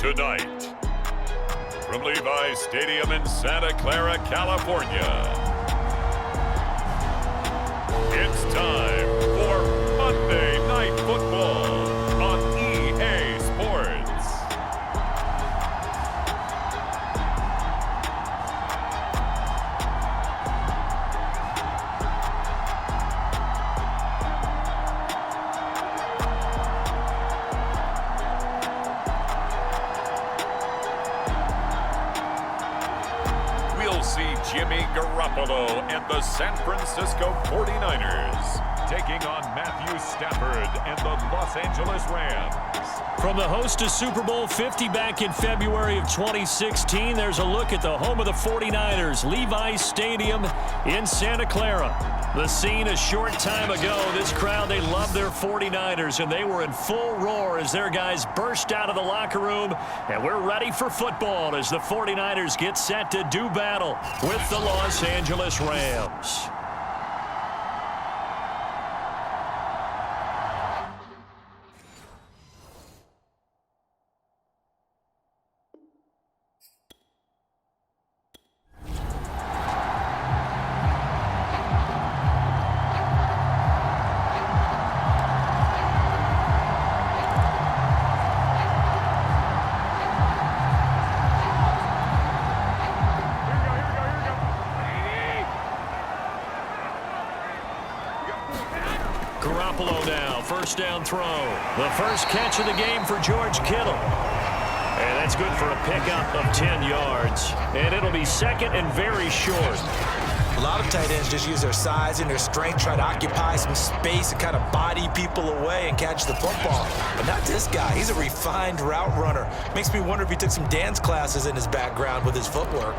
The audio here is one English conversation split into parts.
Tonight, from Levi's Stadium in Santa Clara, California, it's time for Monday Night Football on EA Sports. We'll see Jimmy Garoppolo and the San Francisco 49ers taking on Matthew Stafford and the Los Angeles Rams. From the host to Super Bowl 50 back in February of 2016, there's a look at the home of the 49ers, Levi's Stadium in Santa Clara. The scene a short time ago, this crowd, they love their 49ers, and they were in full roar as their guys burst out of the locker room, and we're ready for football as the 49ers get set to do battle with the Los Angeles Rams. Garoppolo now, first down throw. The first catch of the game for George Kittle. And that's good for a pickup of 10 yards. And it'll be second and very short. A lot of tight ends just use their size and their strength, try to occupy some space and kind of body people away and catch the football. But not this guy. He's a refined route runner. Makes me wonder if he took some dance classes in his background with his footwork.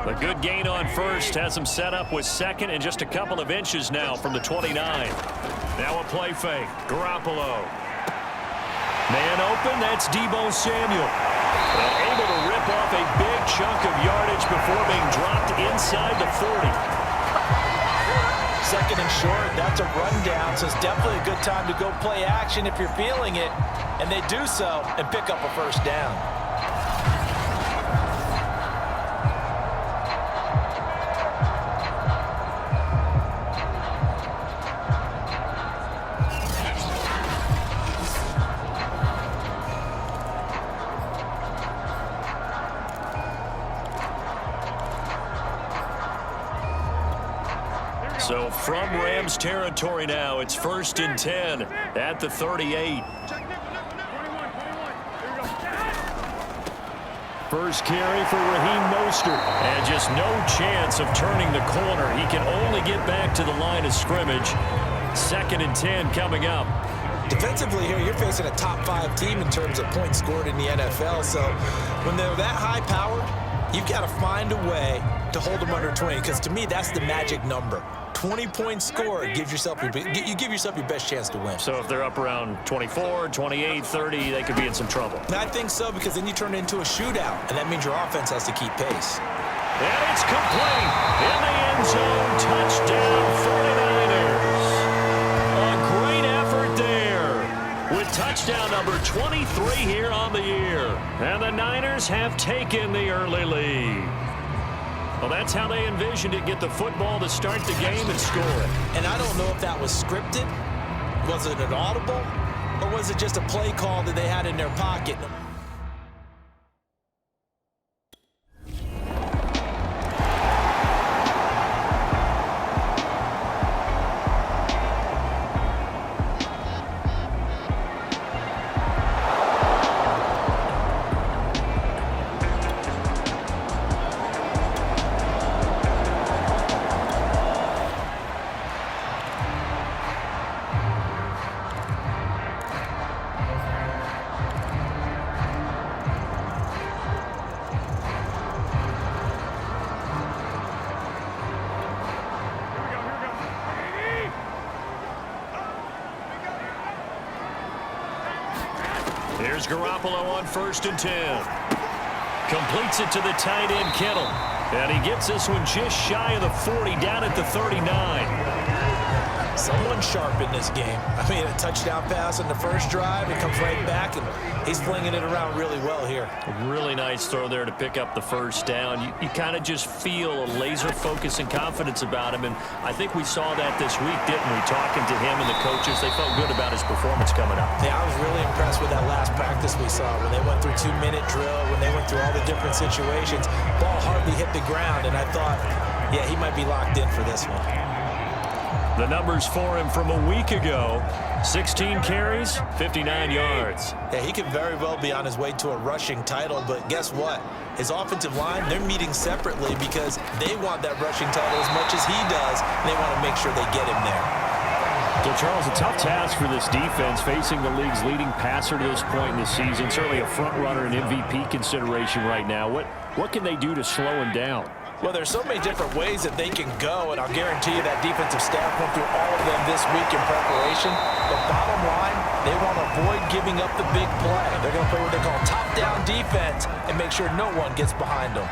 A good gain on first has him set up with second and just a couple of inches now from the 29. Now a play fake. Garoppolo. Man open, that's Deebo Samuel. Able to rip off a big chunk of yardage before being dropped inside the 40. Second and short, that's a rundown, so it's definitely a good time to go play action if you're feeling it. And they do so and pick up a first down. So from Rams territory now, it's 1st and 10 at the 38. First carry for Raheem Mostert. And just no chance of turning the corner. He can only get back to the line of scrimmage. 2nd and 10 coming up. Defensively here, you're facing a top 5 team in terms of points scored in the NFL. So when they're that high-powered, you've got to find a way to hold them under 20, because to me, that's the magic number. 20 points scored, you give yourself your best chance to win. So if they're up around 24, 28, 30, they could be in some trouble. And I think so, because then you turn it into a shootout, and that means your offense has to keep pace. And it's complete. In the end zone, touchdown 49ers. A great effort there with touchdown number 23 here on the year. And the Niners have taken the early lead. Well, that's how they envisioned it, get the football to start the game and score it. And I don't know if that was scripted, was it an audible, or was it just a play call that they had in their pocket? Here's Garoppolo on 1st and 10. Completes it to the tight end, Kittle. And he gets this one just shy of the 40, down at the 39. Someone sharp in this game. I mean, a touchdown pass on the first drive. It comes right back, and he's flinging it around really well here. A really nice throw there to pick up the first down. You kind of just feel a laser focus and confidence about him, and I think we saw that this week, didn't we? Talking to him and the coaches, they felt good about his performance coming up. Yeah, I was really impressed with that last practice we saw when they went through 2-minute drill, when they went through all the different situations. Ball hardly hit the ground, and I thought, yeah, he might be locked in for this one. The numbers for him from a week ago: 16 carries, 59 yards. Yeah, he could very well be on his way to a rushing title, but guess what? His offensive line, they're meeting separately because they want that rushing title as much as he does, and they want to make sure they get him there. So, Charles, a tough task for this defense, facing the league's leading passer to this point in the season. Certainly a front-runner and MVP consideration right now. What can they do to slow him down? Well, there's so many different ways that they can go, and I'll guarantee you that defensive staff went through all of them this week in preparation. But bottom line, they want to avoid giving up the big play. They're going to play what they call top-down defense and make sure no one gets behind them.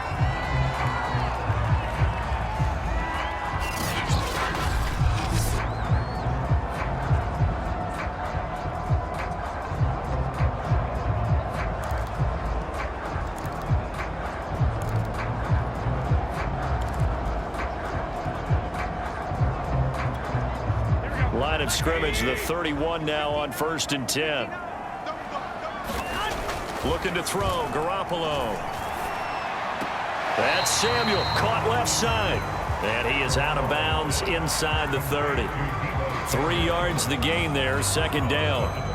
Line of scrimmage, the 31 now on 1st and 10. Looking to throw, Garoppolo. That's Samuel, caught left side. And he is out of bounds inside the 30. 3 yards the gain there, 2nd down.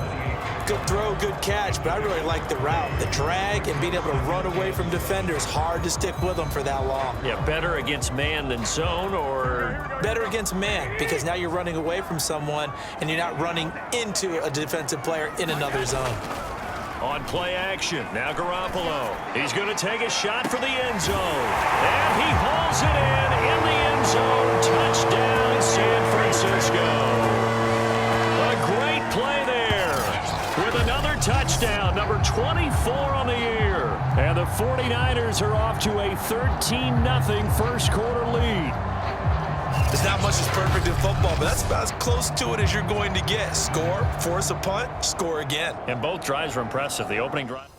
Good throw, good catch, but I really like the route. The drag and being able to run away from defenders, hard to stick with them for that long. Yeah, better against man than zone, or? Better against man, because now you're running away from someone and you're not running into a defensive player in another zone. On play action, now Garoppolo. He's going to take a shot for the end zone. And he hauls it in the end zone. Touchdown, San Francisco. A great play there. With another touchdown, number 24 on the year. And the 49ers are off to a 13-0 first quarter lead. There's not much that's perfect in football, but that's about as close to it as you're going to get. Score, force a punt, score again. And both drives were impressive. The opening drive.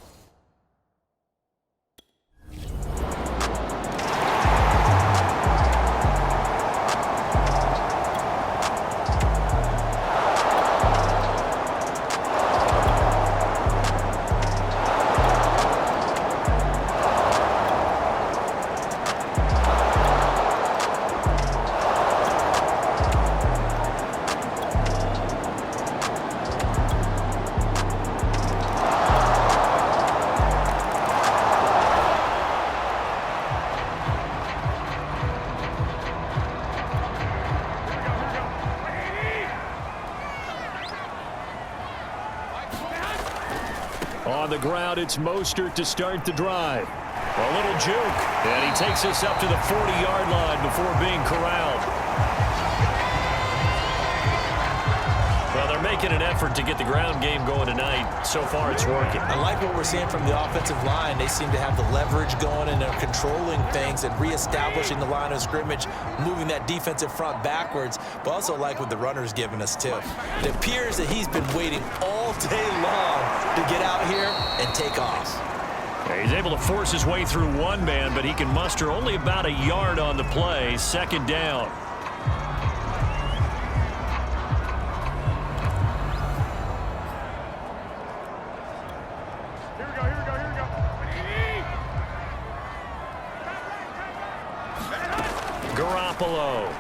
On the ground, it's Mostert to start the drive. A little juke, and he takes us up to the 40-yard line before being corralled. Well, they're making an effort to get the ground game going tonight. So far, it's working. I like what we're seeing from the offensive line. They seem to have the leverage going, and they're controlling things and reestablishing the line of scrimmage, moving that defensive front backwards, but also like what the runner's giving us, too. It appears that he's been waiting all day long to get out here and take off. Yeah, he's able to force his way through one man, but he can muster only about a yard on the play. 2nd down. Garoppolo.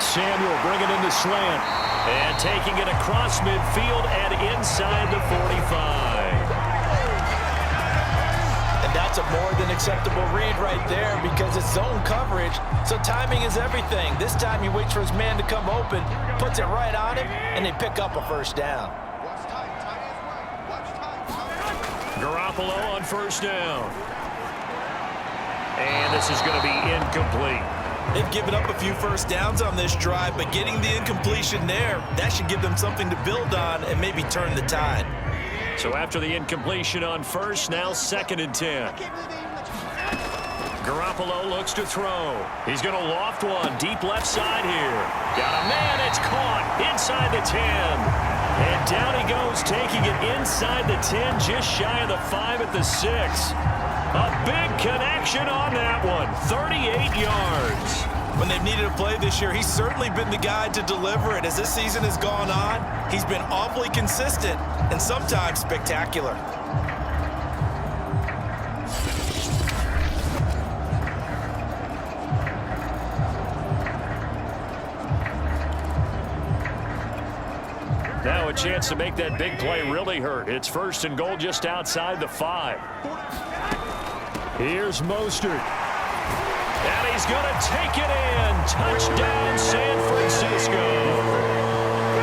Samuel bringing in the slant. And taking it across midfield and inside the 45. And that's a more than acceptable read right there because it's zone coverage, so timing is everything. This time he waits for his man to come open, puts it right on him, and they pick up a 1st down. Garoppolo on 1st down. And this is going to be incomplete. They've given up a few 1st downs on this drive, but getting the incompletion there, that should give them something to build on and maybe turn the tide. So after the incompletion on first, now 2nd and 10. Garoppolo looks to throw. He's going to loft one deep left side here. Got a man. It's caught inside the 10. And down he goes, taking it inside the 10, just shy of the 5 at the 6. A big connection on that one. 38 yards. When they've needed a play this year, he's certainly been the guy to deliver it. As this season has gone on, he's been awfully consistent and sometimes spectacular. Now a chance to make that big play really hurt. It's 1st and goal just outside the 5. Here's Mostert. And he's going to take it in. Touchdown, San Francisco.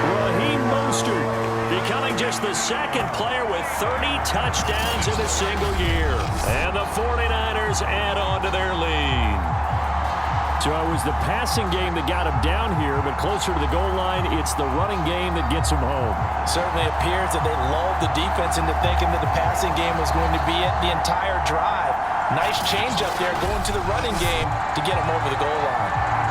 Raheem Mostert becoming just the 2nd player with 30 touchdowns in a single year. And the 49ers add on to their lead. So it was the passing game that got him down here, but closer to the goal line, it's the running game that gets him home. Certainly appears that they lulled the defense into thinking that the passing game was going to be it the entire drive. Nice change up there going to the running game to get him over the goal line.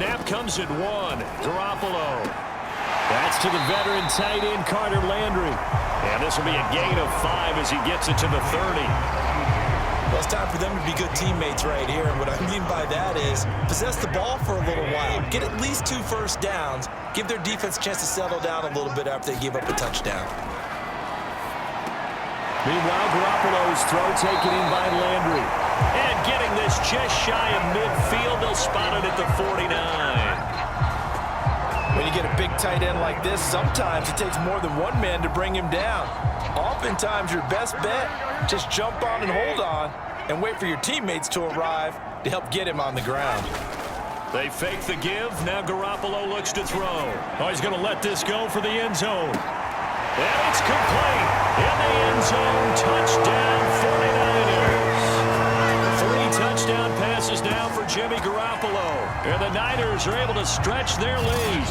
Snap comes at 1. Garoppolo. That's to the veteran tight end, Carter Landry. And this will be a gain of 5 as he gets it to the 30. Well, it's time for them to be good teammates right here. And what I mean by that is possess the ball for a little while. Get at least 2 first downs. Give their defense a chance to settle down a little bit after they give up a touchdown. Meanwhile, Garoppolo's throw taken in by Landry. And getting this just shy of midfield, they'll spot it at the 49. When you get a big tight end like this, sometimes it takes more than one man to bring him down. Oftentimes, your best bet, just jump on and hold on and wait for your teammates to arrive to help get him on the ground. They fake the give. Now Garoppolo looks to throw. Oh, he's going to let this go for the end zone. And it's complete. In the end zone, touchdown 49ers. 3 touchdown passes now for Jimmy Garoppolo. And the Niners are able to stretch their lead.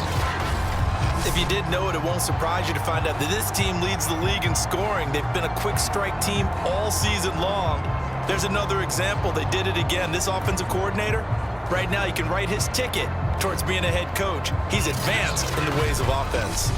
If you didn't know it, it won't surprise you to find out that this team leads the league in scoring. They've been a quick strike team all season long. There's another example. They did it again. This offensive coordinator, right now you can write his ticket towards being a head coach. He's advanced in the ways of offense.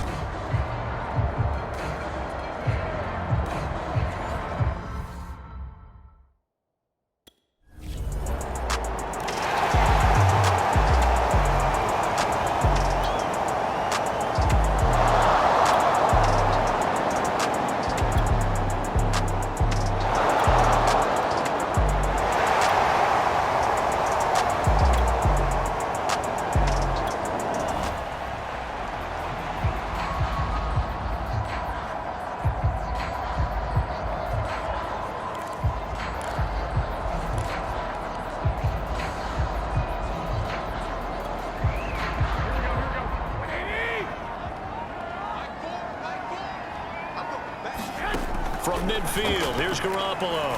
From midfield, here's Garoppolo.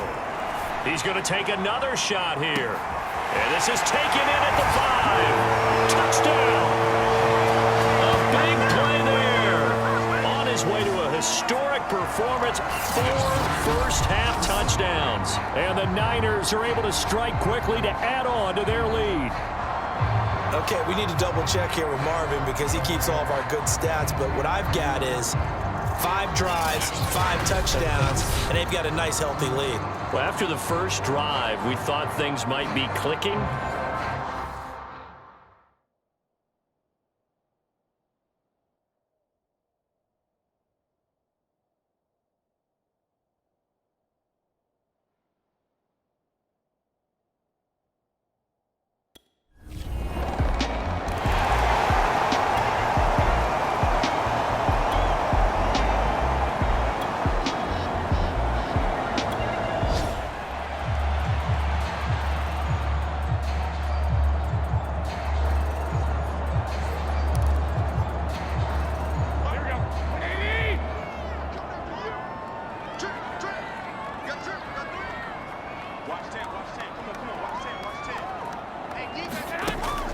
He's going to take another shot here. And this is taken in at the 5. Touchdown! A big play there. On his way to historic performance, 4 first-half touchdowns. And the Niners are able to strike quickly to add on to their lead. Okay, we need to double-check here with Marvin because he keeps all of our good stats. But what I've got is 5 drives, 5 touchdowns, and they've got a nice, healthy lead. Well, after the first drive, we thought things might be clicking.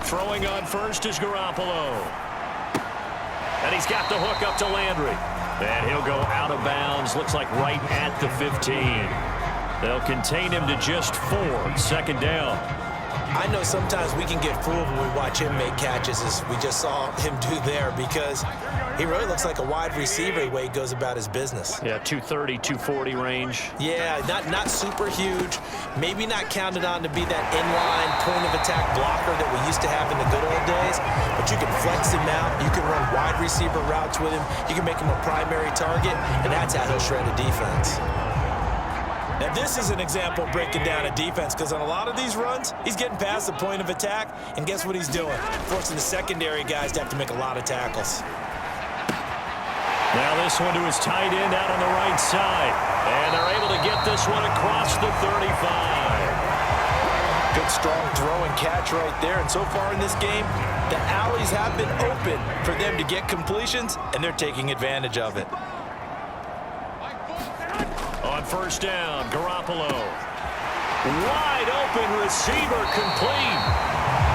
Throwing on first is Garoppolo. And he's got the hook up to Landry. And he'll go out of bounds. Looks like right at the 15. They'll contain him to just 4. Second down. I know sometimes we can get fooled when we watch him make catches, as we just saw him do there, because he really looks like a wide receiver the way he goes about his business. Yeah, 230, 240 range. Yeah, not super huge. Maybe not counted on to be that inline point-of-attack blocker that we used to have in the good old days, but you can flex him out. You can run wide receiver routes with him. You can make him a primary target, and that's how he'll shred a defense. Now, this is an example of breaking down a defense, because on a lot of these runs, he's getting past the point of attack, and guess what he's doing? Forcing the secondary guys to have to make a lot of tackles. Now this one to his tight end out on the right side. And they're able to get this one across the 35. Good, strong throw and catch right there. And so far in this game, the alleys have been open for them to get completions, and they're taking advantage of it. On first down, Garoppolo. Wide open receiver, complete.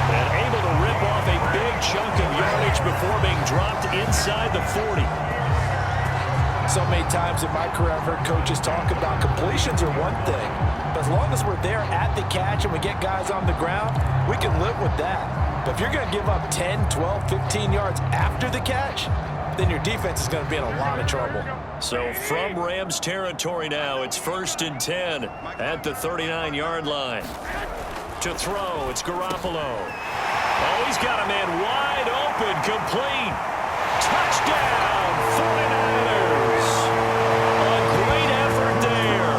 And able to rip off a big chunk of yardage before being dropped inside the 40. So many times in my career, I've heard coaches talk about completions are one thing, but as long as we're there at the catch and we get guys on the ground, we can live with that. But if you're going to give up 10, 12, 15 yards after the catch, then your defense is going to be in a lot of trouble. So from Rams territory now, it's 1st and 10 at the 39-yard line. To throw, it's Garoppolo. Oh, he's got a man wide open, complete. Touchdown, 49ers. A great effort there.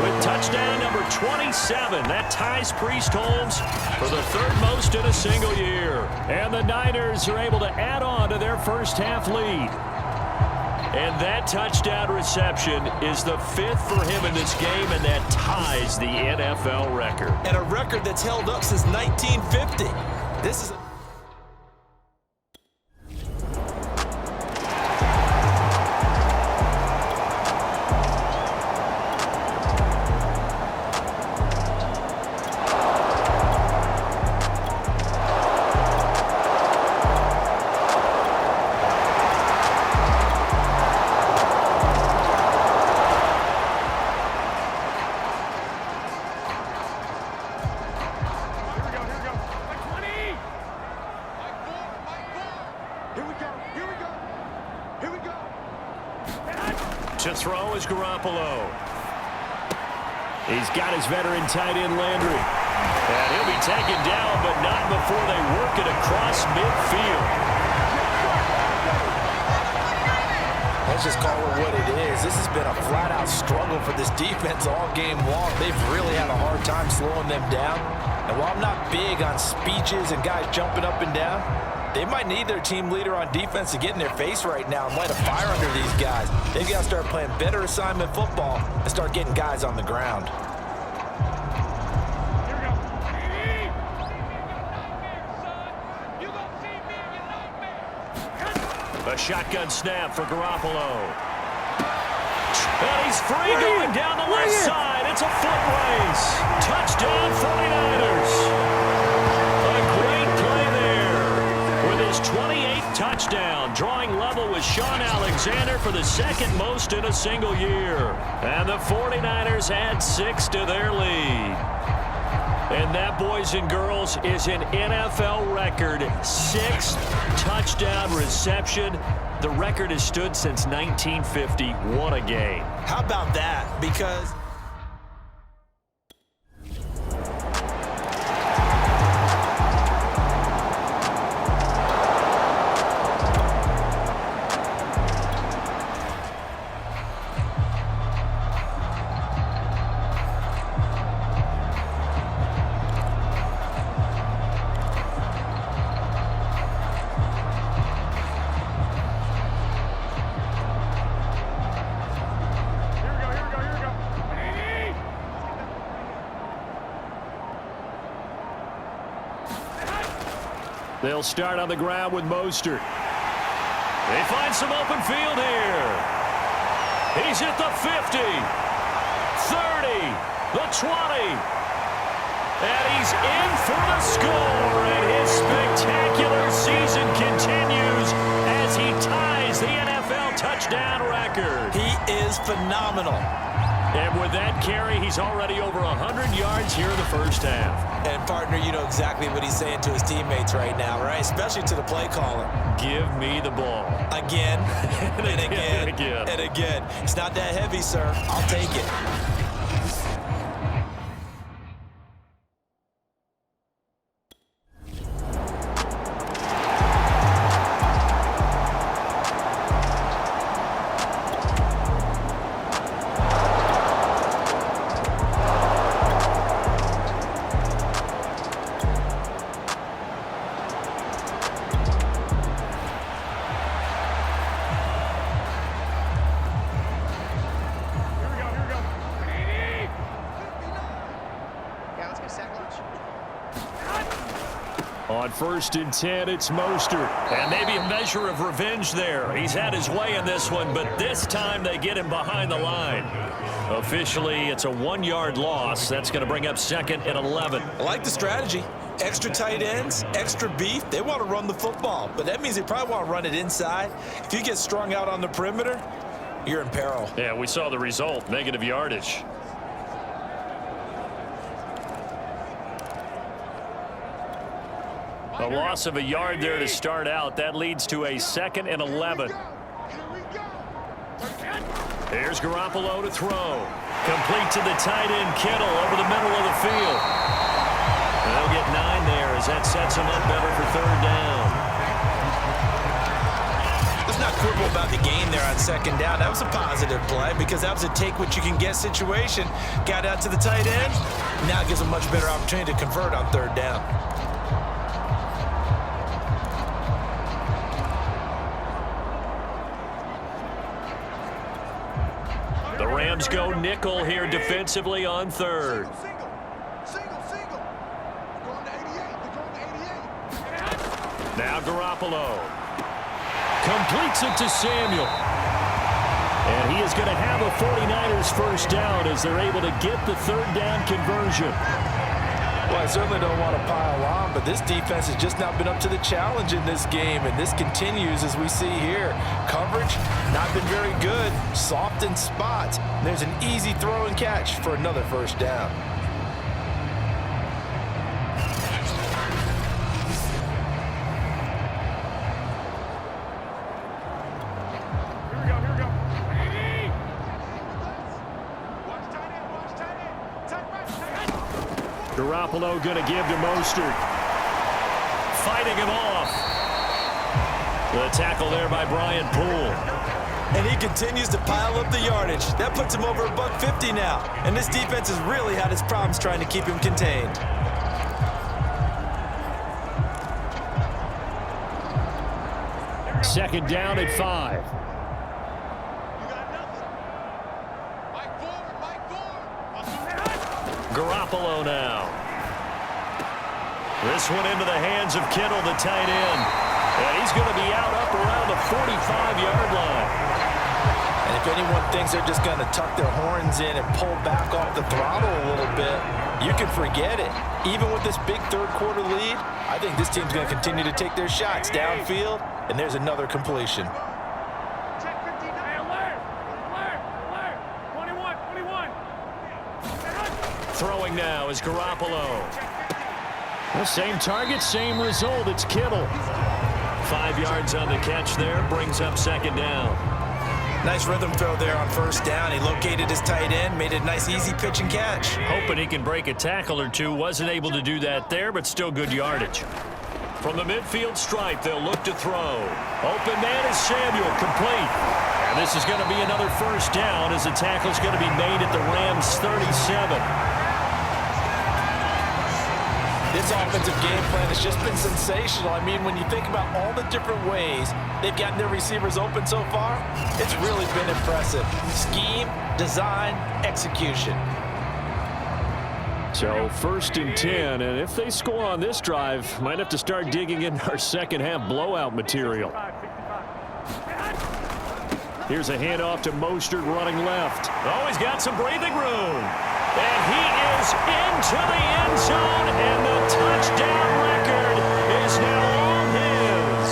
With touchdown number 27, that ties Priest Holmes for the 3rd most in a single year. And the Niners are able to add on to their first-half lead. And that touchdown reception is the 5th for him in this game, and that ties the NFL record. And a record that's held up since 1950. This is to throw is Garoppolo. He's got his veteran tight end Landry. And he'll be taken down, but not before they work it across midfield. Let's just call it what it is. This has been a flat-out struggle for this defense all game long. They've really had a hard time slowing them down. And while I'm not big on speeches and guys jumping up and down, they might need their team leader on defense to get in their face right now and light a fire under these guys. They've got to start playing better assignment football and start getting guys on the ground. A shotgun snap for Garoppolo. And he's free going down the left side. It's a foot race. Touchdown 49ers. A great play there with his 28th touchdown, drawing level with Sean Alexander. Alexander for the second most in a single year. And the 49ers add 6 to their lead. And that, boys and girls, is an NFL record 6th touchdown reception. The record has stood since 1950. What a game. How about that? Because they'll start on the ground with Mostert. They find some open field here. He's at the 50, 30, the 20. And he's in for the score. And his spectacular season continues as he ties the NFL touchdown record. he is phenomenal. And with that carry, he's already over 100 yards here in the first half. And, partner, you know exactly what he's saying to his teammates right now, right? Especially to the play caller. Give me the ball. Again, and again, and again. and again. It's not that heavy, sir. I'll take it. On 1st and 10, it's Mostert. And maybe a measure of revenge there. He's had his way in this one, but this time they get him behind the line. Officially, it's a 1-yard loss. That's going to bring up 2nd and 11. I like the strategy. Extra tight ends, extra beef. They want to run the football, but that means they probably want to run it inside. If you get strung out on the perimeter, you're in peril. Yeah, we saw the result, negative yardage. A loss of a yard there to start out. That leads to a 2nd and 11. Here's Garoppolo to throw. Complete to the tight end, Kittle, over the middle of the field. And they'll get 9 there as that sets him up better for 3rd down. Let's not quibble about the gain there on 2nd down. That was a positive play because that was a take-what-you-can-get situation. Got out to the tight end. Now it gives a much better opportunity to convert on 3rd down. The Rams go nickel here defensively on 3rd. Now Garoppolo completes it to Samuel. And he is going to have a 49ers first down as they're able to get the 3rd down conversion. Well, I certainly don't want to pile on, but this defense has just not been up to the challenge in this game, and this continues as we see here. Coverage, not been very good, soft in spots. There's an easy throw and catch for another first down. Garoppolo going to give to Mostert. Fighting him off. The tackle there by Brian Poole. And he continues to pile up the yardage. That puts him over $150 now. And this defense has really had its problems trying to keep him contained. Second down at 5. Garoppolo now. This one into the hands of Kittle, the tight end. And he's going to be out up around the 45-yard line. And if anyone thinks they're just going to tuck their horns in and pull back off the throttle a little bit, you can forget it. Even with this big third-quarter lead, I think this team's going to continue to take their shots downfield, and there's another completion. Throwing now is Garoppolo. The same target, same result. It's Kittle. 5 yards on the catch there. Brings up second down. Nice rhythm throw there on first down. He located his tight end, made it a nice, easy pitch and catch. Hoping he can break a tackle or two. Wasn't able to do that there, but still good yardage. From the midfield stripe, they'll look to throw. Open man is Samuel, complete. And this is going to be another first down as the tackle's going to be made at the Rams' 37. This offensive game plan has just been sensational. I mean, when you think about all the different ways they've gotten their receivers open so far, it's really been impressive. Scheme, design, execution. So 1st and 10, and if they score on this drive, might have to start digging in our second half blowout material. Here's a handoff to Mostert running left. Oh, he's got some breathing room. And he is into the end zone, and the touchdown record is now all his.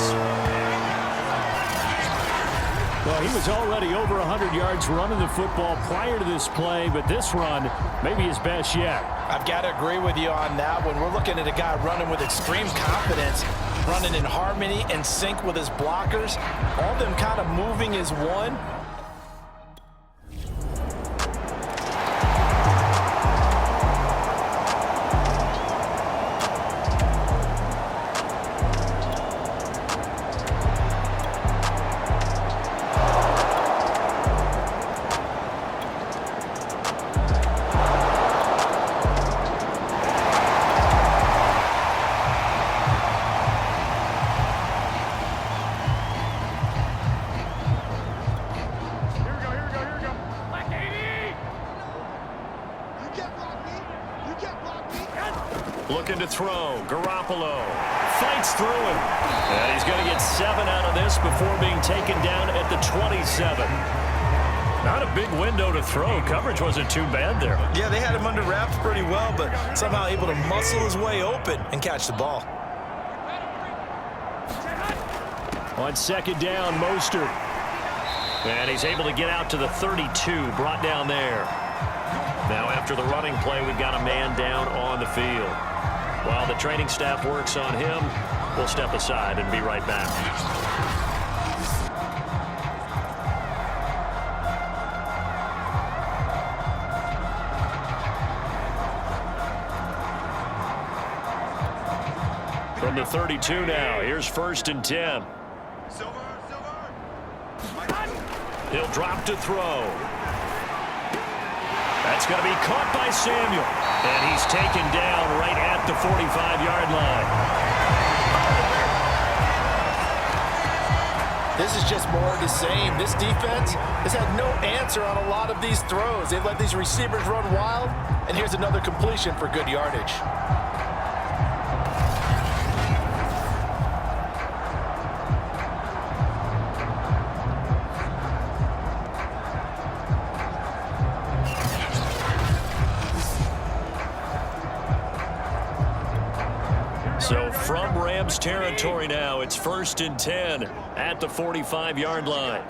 Well, he was already over 100 yards running the football prior to this play, but this run may be his best yet. I've got to agree with you on that one. We're looking at a guy running with extreme confidence, running in harmony and sync with his blockers, all of them kind of moving as one. Looking to throw. Garoppolo fights through him. And he's going to get 7 out of this before being taken down at the 27. Not a big window to throw. Coverage wasn't too bad there. Yeah, they had him under wraps pretty well, but somehow able to muscle his way open and catch the ball. On second down, Mostert. And he's able to get out to the 32, brought down there. Now after the running play, we've got a man down on the field. While the training staff works on him, we'll step aside and be right back. From the 32 now, here's 1st and 10. He'll drop to throw. That's going to be caught by Samuel. And he's taken down right at the 45-yard line. This is just more of the same. This defense has had no answer on a lot of these throws. They've let these receivers run wild, and here's another completion for good yardage. So from Rams territory now, it's 1st and 10 at the 45-yard line.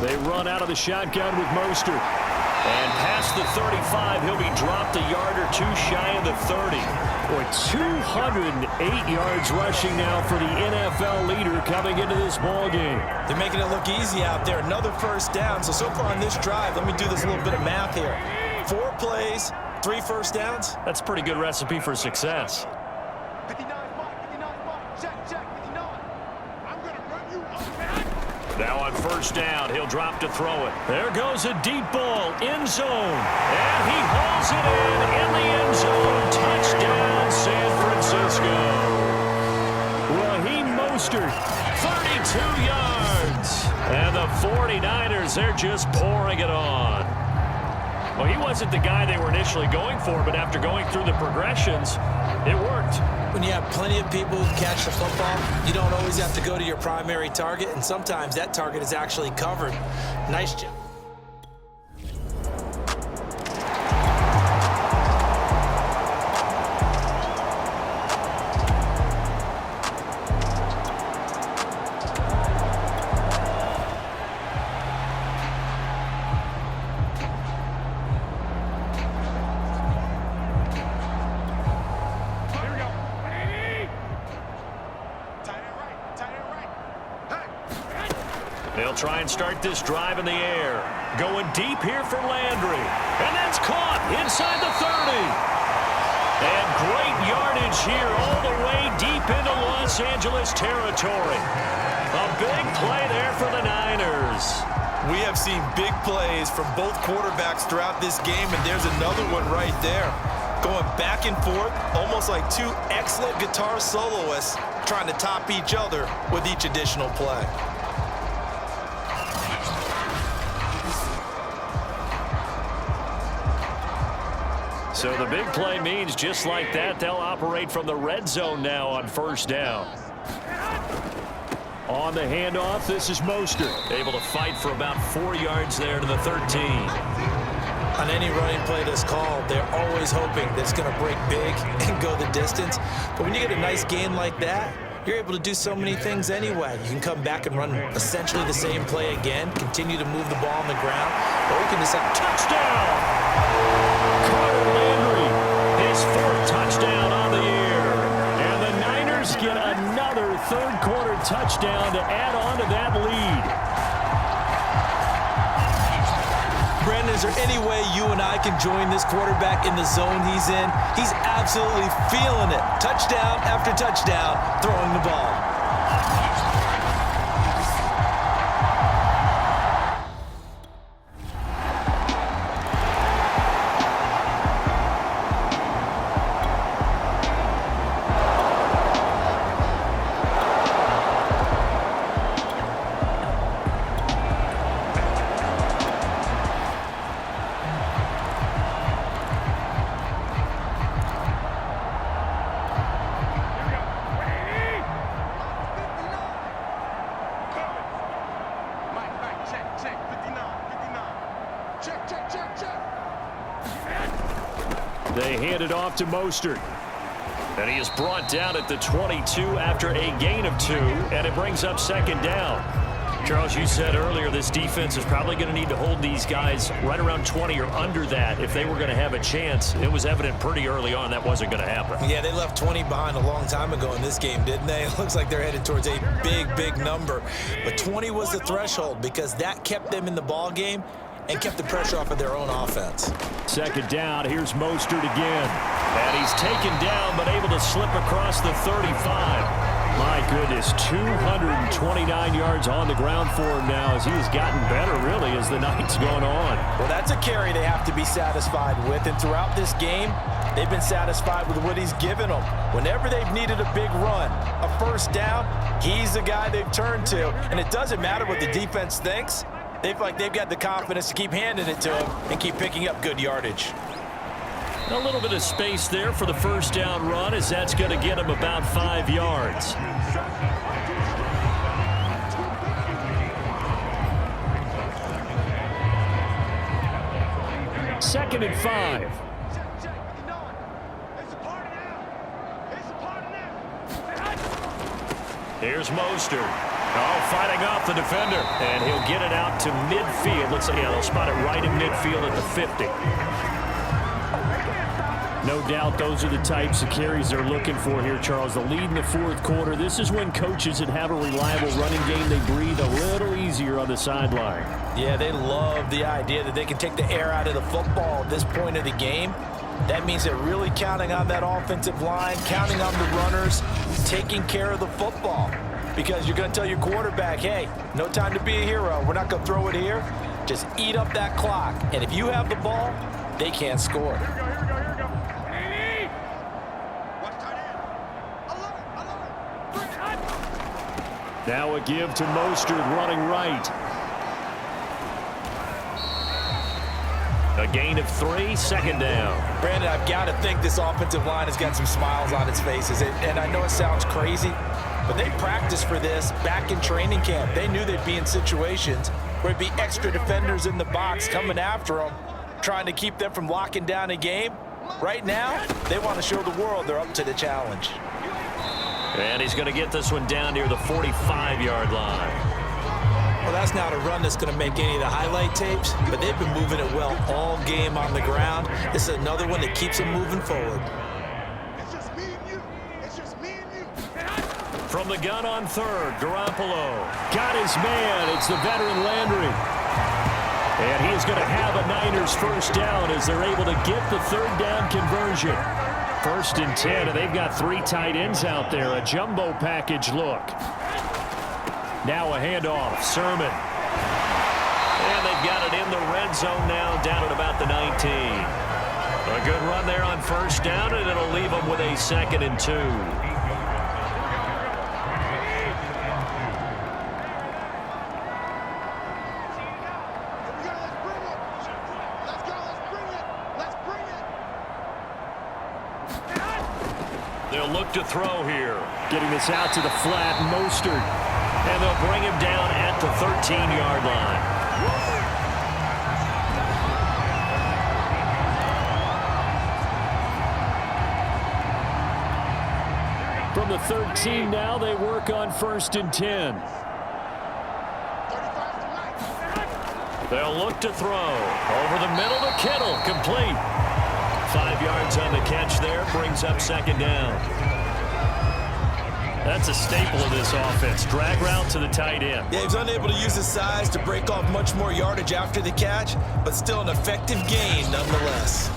They run out of the shotgun with Mostert. And past the 35, he'll be dropped a yard or two shy of the 30. Boy, 208 yards rushing now for the NFL leader coming into this ball game. They're making it look easy out there. Another first down. So far on this drive, let me do this little bit of math here. 4 plays, 3 first downs. That's a pretty good recipe for success. 59 mark, check, 59. I'm going to run you up. Now on first down, he'll drop to throw it. There goes a deep ball, end zone. And he hauls it in the end zone. Touchdown, San Francisco. Raheem Mostert, 32 yards. And the 49ers, they're just pouring it on. Well, he wasn't the guy they were initially going for, but after going through the progressions, it worked. When you have plenty of people who catch the football, you don't always have to go to your primary target, and sometimes that target is actually covered. Nice job. They'll try and start this drive in the air. Going deep here for Landry. And that's caught inside the 30. And great yardage here all the way deep into Los Angeles territory. A big play there for the Niners. We have seen big plays from both quarterbacks throughout this game, and there's another one right there. Going back and forth, almost like two excellent guitar soloists trying to top each other with each additional play. So the big play means just like that, they'll operate from the red zone now on first down. On the handoff, this is Mostert. Able to fight for about 4 yards there to the 13. On any running play that's called, they're always hoping that it's going to break big and go the distance. But when you get a nice gain like that, you're able to do so many things anyway. You can come back and run essentially the same play again, continue to move the ball on the ground, or you can just say, touchdown! His 4th touchdown on the year. And the Niners get another third-quarter touchdown to add on to that lead. Brandon, is there any way you and I can join this quarterback in the zone he's in? He's absolutely feeling it. Touchdown after touchdown, throwing the ball. They hand it off to Mostert. And he is brought down at the 22 after a gain of 2, and it brings up second down. Charles, you said earlier this defense is probably going to need to hold these guys right around 20 or under that if they were going to have a chance. It was evident pretty early on that wasn't going to happen. Yeah, they left 20 behind a long time ago in this game, didn't they? It looks like they're headed towards a big, big number. But 20 was the threshold because that kept them in the ball game and kept the pressure off of their own offense. Second down, here's Mostert again. And he's taken down but able to slip across the 35. My goodness, 229 yards on the ground for him now as he has gotten better, really, as the night's gone on. Well, that's a carry they have to be satisfied with, and throughout this game, they've been satisfied with what he's given them. Whenever they've needed a big run, a first down, he's the guy they've turned to, and it doesn't matter what the defense thinks. They've got the confidence to keep handing it to him and keep picking up good yardage. A little bit of space there for the first down run as that's going to get him about 5 yards. Second and 5. Here's Mostert. Oh, fighting off the defender. And he'll get it out to midfield. Let's see, they'll spot it right in midfield at the 50. No doubt those are the types of carries they're looking for here, Charles. The lead in the fourth quarter. This is when coaches that have a reliable running game, they breathe a little easier on the sideline. Yeah, they love the idea that they can take the air out of the football at this point of the game. That means they're really counting on that offensive line, counting on the runners, taking care of the football. Because you're going to tell your quarterback, hey, no time to be a hero. We're not going to throw it here. Just eat up that clock. And if you have the ball, they can't score. Now a give to Mostert running right. A gain of 3, second down. Brandon, I've got to think this offensive line has got some smiles on its faces. And I know it sounds crazy, but they practiced for this back in training camp. They knew they'd be in situations where it'd be extra defenders in the box coming after them, trying to keep them from locking down a game. Right now, they want to show the world they're up to the challenge. And he's going to get this one down near the 45-yard line. Well, that's not a run that's going to make any of the highlight tapes, but they've been moving it well all game on the ground. This is another one that keeps them moving forward. It's just me and you. It's just me and you. From the gun on third, Garoppolo got his man. It's the veteran Landry. And he is going to have a Niners first down as they're able to get the third down conversion. 1st and 10, and they've got 3 tight ends out there. A jumbo package look. Now a handoff. Sermon. And they've got it in the red zone now, down at about the 19. A good run there on first down, and it'll leave them with a 2nd and 2. They'll look to throw here. Getting this out to the flat, Mostert. And they'll bring him down at the 13-yard line. From the 13 now, they work on 1st and 10. They'll look to throw. Over the middle to Kittle. Complete. 5 yards on the catch there. Brings up 2nd down. That's a staple of this offense. Drag route to the tight end. Yeah, he's unable to use his size to break off much more yardage after the catch, but still an effective gain nonetheless.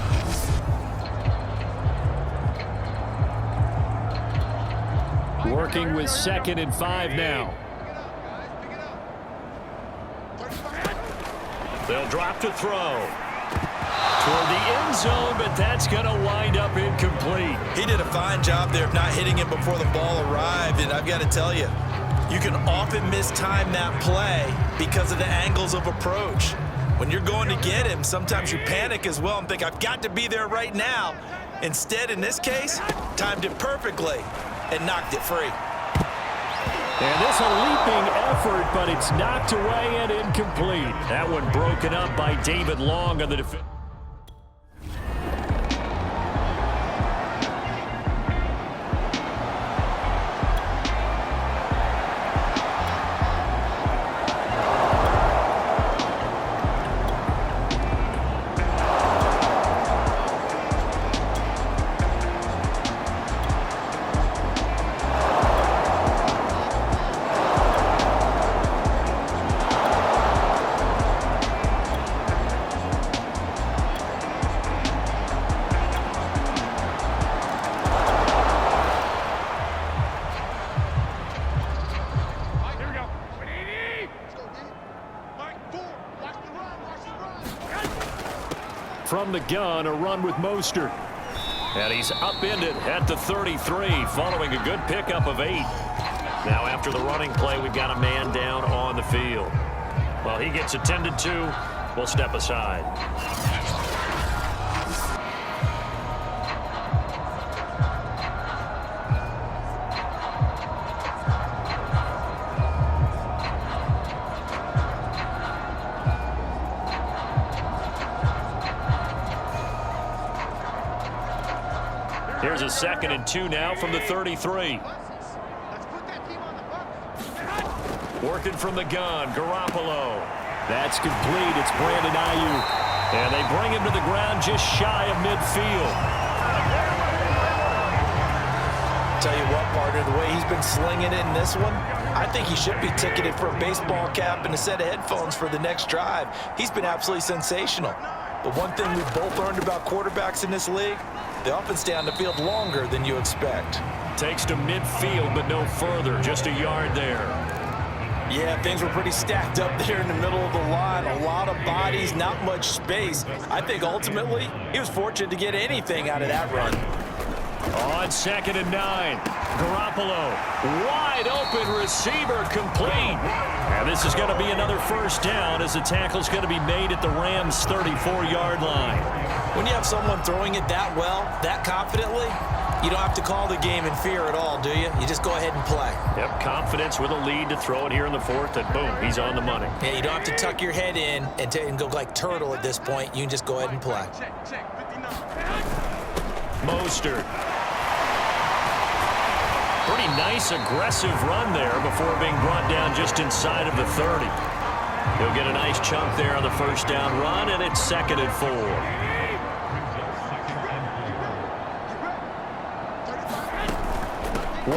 Working with 2nd and 5 now. They'll drop to throw. Toward the end zone, but that's going to wind up incomplete. He did a fine job there of not hitting him before the ball arrived, and I've got to tell you, you can often mistime that play because of the angles of approach. When you're going to get him, sometimes you panic as well and think, I've got to be there right now. Instead, in this case, timed it perfectly and knocked it free. And this a leaping effort, but it's knocked away and incomplete. That one broken up by David Long on the defense. From the gun, a run with Mostert. And he's upended at the 33 following a good pickup of 8. Now after the running play, we've got a man down on the field. While he gets attended to, we'll step aside. Here's a 2nd and 2 now from the 33. Working from the gun, Garoppolo. That's complete. It's Brandon Ayuk. And they bring him to the ground just shy of midfield. Tell you what, partner, the way he's been slinging it in this one, I think he should be ticketed for a baseball cap and a set of headphones for the next drive. He's been absolutely sensational. But one thing we've both learned about quarterbacks in this league, they often stay on the field longer than you expect. Takes to midfield, but no further. Just a yard there. Yeah, things were pretty stacked up there in the middle of the line. A lot of bodies, not much space. I think ultimately he was fortunate to get anything out of that run. On 2nd and 9. Garoppolo, wide open receiver, complete. And this is going to be another first down as the tackle's going to be made at the Rams' 34-yard line. When you have someone throwing it that well, that confidently, you don't have to call the game in fear at all, do you? You just go ahead and play. Yep, confidence with a lead to throw it here in the 4th, and boom, he's on the money. Yeah, you don't have to tuck your head in and go like turtle at this point. You can just go ahead and play. Mostert. Pretty nice, aggressive run there before being brought down just inside of the 30. He'll get a nice chunk there on the first down run, and it's 2nd and 4.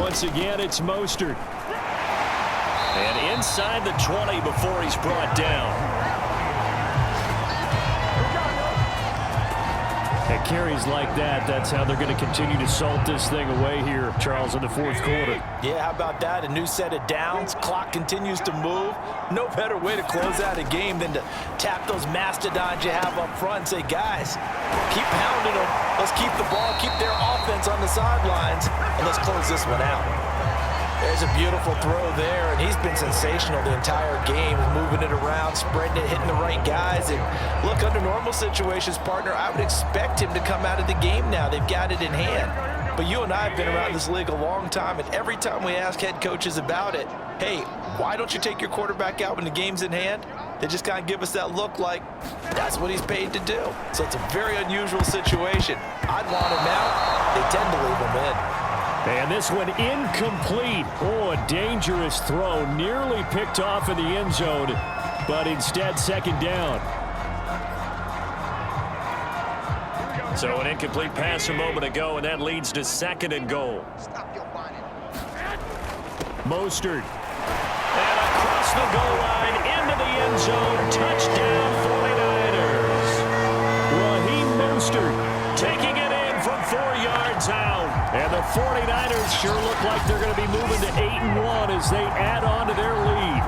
Once again, it's Mostert. And inside the 20 before he's brought down. At carries like that, that's how they're going to continue to salt this thing away here, Charles, in the fourth quarter. Yeah, how about that? A new set of downs. Clock continues to move. No better way to close out a game than to tap those mastodons you have up front and say, guys, keep pounding them. Let's keep the ball, keep their offense on the sidelines, and let's close this one out. There's a beautiful throw there, and he's been sensational the entire game, moving it around, spreading it, hitting the right guys. And look, under normal situations, partner, I would expect him to come out of the game now. They've got it in hand. But you and I have been around this league a long time, and every time we ask head coaches about it, hey, why don't you take your quarterback out when the game's in hand? They just kind of give us that look like that's what he's paid to do. So it's a very unusual situation. I'd want him out. They tend to leave him in. And this one incomplete. Oh, a dangerous throw. Nearly picked off in the end zone, but instead second down. So an incomplete pass a moment ago, and that leads to second and goal. Mostert. And across the goal line into the end zone. Touchdown 49ers. Raheem Mostert taking it in from 4 yards out. And the 49ers sure look like they're going to be moving to 8-1 as they add on to their lead.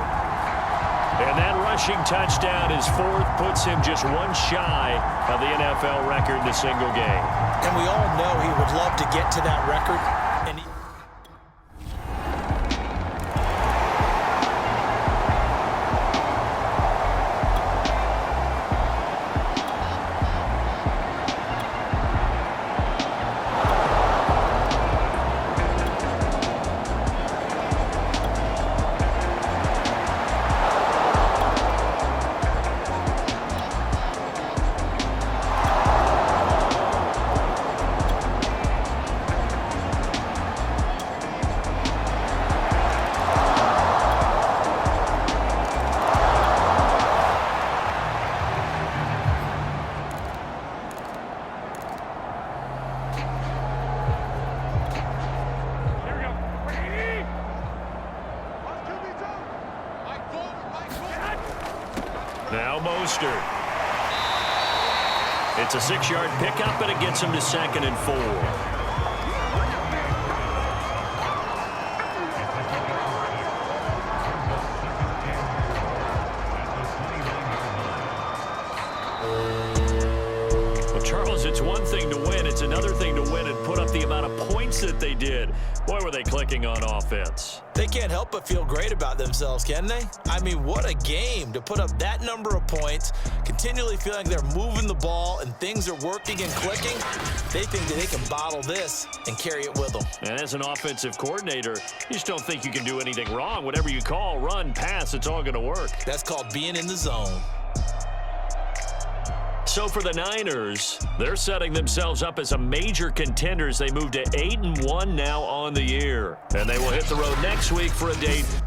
And that rushing touchdown, his fourth, puts him just one shy of the NFL record in a single game. And we all know he would love to get to that record. And now Mostert. It's a 6-yard pickup, and it gets him to second and 4. Well, Charles, it's one thing to win. It's another thing to win and put up the amount of points that they did. Boy, were they clicking on offense. they can't help but feel great about themselves, can they? I mean, what a game to put up that number of points, continually feeling they're moving the ball and things are working and clicking. They think that they can bottle this and carry it with them. And as an offensive coordinator, you just don't think you can do anything wrong. Whatever you call, run, pass, it's all going to work. That's called being in the zone. So for the Niners, they're setting themselves up as a major contender as they move to 8-1 now on the year. And they will hit the road next week for a date with